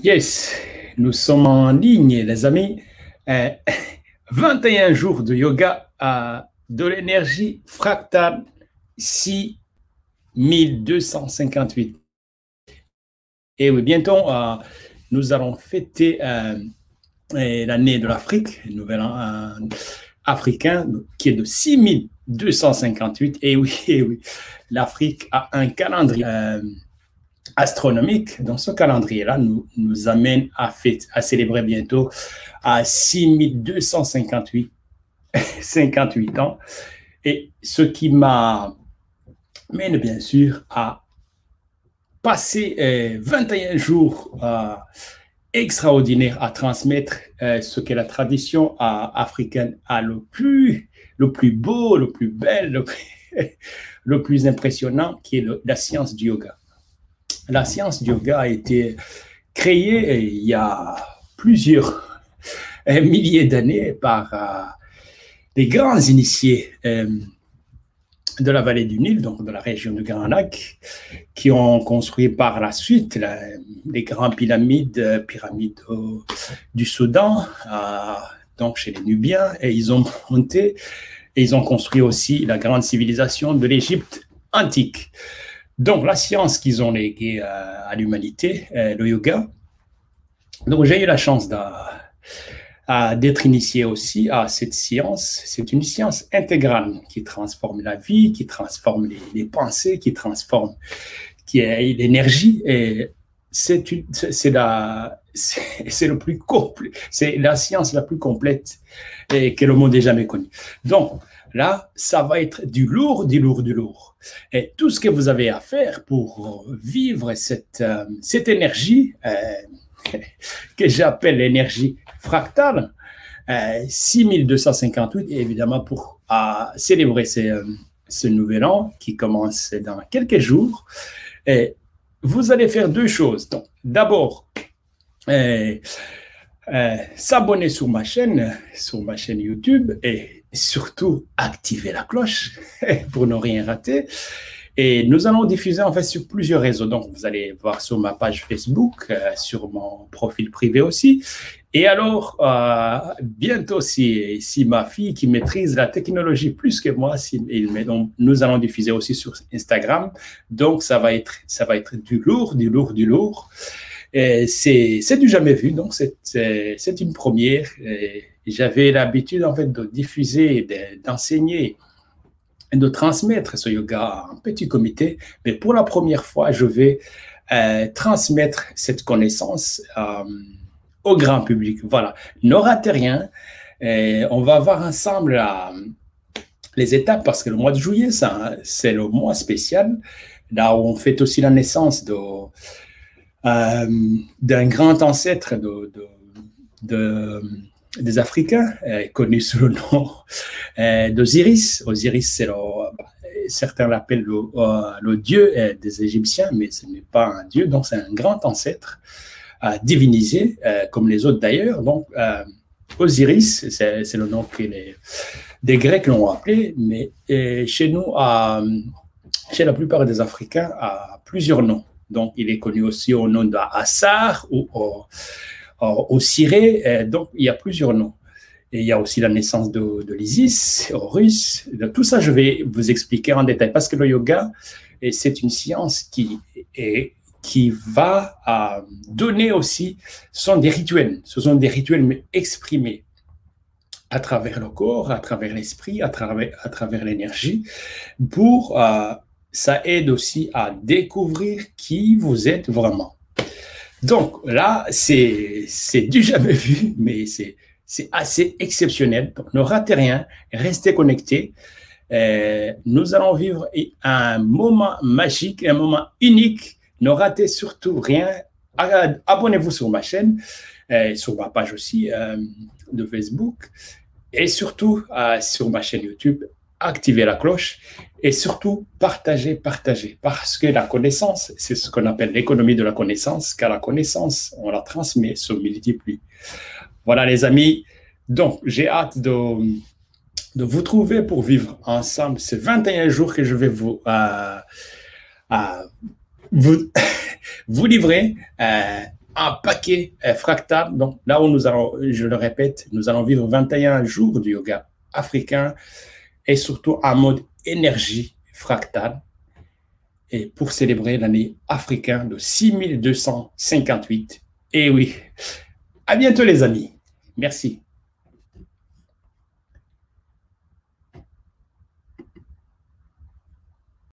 Yes, nous sommes en ligne, les amis. Euh, 21 jours de yoga à de l'énergie fractale 6258. Et oui, bientôt, nous allons fêter l'année de l'Afrique, le nouvel an africain, qui est de 6258. Et oui, l'Afrique a un calendrier astronomique. Donc, ce calendrier-là nous amène à célébrer bientôt à 6258 58 ans. Et ce qui m'amène, bien sûr, à passer 21 jours extraordinaires à transmettre ce qu'est la tradition africaine à le plus beau, le plus bel, le plus impressionnant, qui est la science du yoga. La science du yoga a été créée il y a plusieurs milliers d'années par des grands initiés de la vallée du Nil, donc de la région du Grand Lac, qui ont construit par la suite les grandes pyramides du Soudan, donc chez les Nubiens, et ils ont monté et ils ont construit aussi la grande civilisation de l'Égypte antique. Donc, la science qu'ils ont léguée à l'humanité, le yoga. Donc, j'ai eu la chance d'être initié aussi à cette science. C'est une science intégrale qui transforme la vie, qui transforme les pensées, qui transforme l'énergie. Et c'est le plus complet, c'est la science la plus complète que le monde ait jamais connue. Donc, là, ça va être du lourd, du lourd, du lourd. Et tout ce que vous avez à faire pour vivre cette énergie que j'appelle l'énergie fractale, 6258, et évidemment pour célébrer ce nouvel an qui commence dans quelques jours, et vous allez faire deux choses. Donc, d'abord, s'abonner sur ma chaîne YouTube, et surtout activer la cloche pour ne rien rater. Et nous allons diffuser en fait sur plusieurs réseaux. Donc, vous allez voir sur ma page Facebook, sur mon profil privé aussi. Et alors, bientôt, si ma fille qui maîtrise la technologie plus que moi, donc, nous allons diffuser aussi sur Instagram. Donc, ça va être du lourd, du lourd, du lourd. C'est du jamais vu, donc c'est une première. J'avais l'habitude en fait de diffuser, d'enseigner, de transmettre ce yoga en petit comité, mais pour la première fois, je vais transmettre cette connaissance au grand public. Voilà, ne ratez rien. On va voir ensemble les étapes, parce que le mois de juillet, c'est le mois spécial, là où on fête aussi la naissance d'un grand ancêtre des Africains, connu sous le nom d'Osiris. Osiris, certains l'appellent le dieu des Égyptiens, mais ce n'est pas un dieu, donc c'est un grand ancêtre divinisé, comme les autres d'ailleurs. Donc, Osiris, c'est le nom que des Grecs l'ont appelé, mais chez nous, chez la plupart des Africains, a plusieurs noms. Donc, il est connu aussi au nom d'Assar ou au Siré. Donc, il y a plusieurs noms. Et il y a aussi la naissance de l'Isis, Horus. Tout ça, je vais vous expliquer en détail, parce que le yoga, c'est une science qui va donner aussi, ce sont des rituels. Ce sont des rituels, mais exprimés à travers le corps, à travers l'esprit, à travers l'énergie, ça aide aussi à découvrir qui vous êtes vraiment. Donc là, c'est du jamais vu, mais c'est assez exceptionnel. Donc, ne ratez rien, restez connectés. Nous allons vivre un moment magique, un moment unique. Ne ratez surtout rien. Abonnez-vous sur ma chaîne, sur ma page aussi de Facebook, et surtout sur ma chaîne YouTube. Activez la cloche et surtout partagez, parce que la connaissance, c'est ce qu'on appelle l'économie de la connaissance, car la connaissance, on la transmet, se multiplie. Voilà les amis, donc j'ai hâte de vous trouver pour vivre ensemble ces 21 jours que je vais vous, vous livrez un paquet fractal. Donc là où nous allons, je le répète, nous allons vivre 21 jours du yoga africain et surtout en mode énergie fractale. Et pour célébrer l'année africaine de 6258. Et oui, à bientôt les amis. Merci.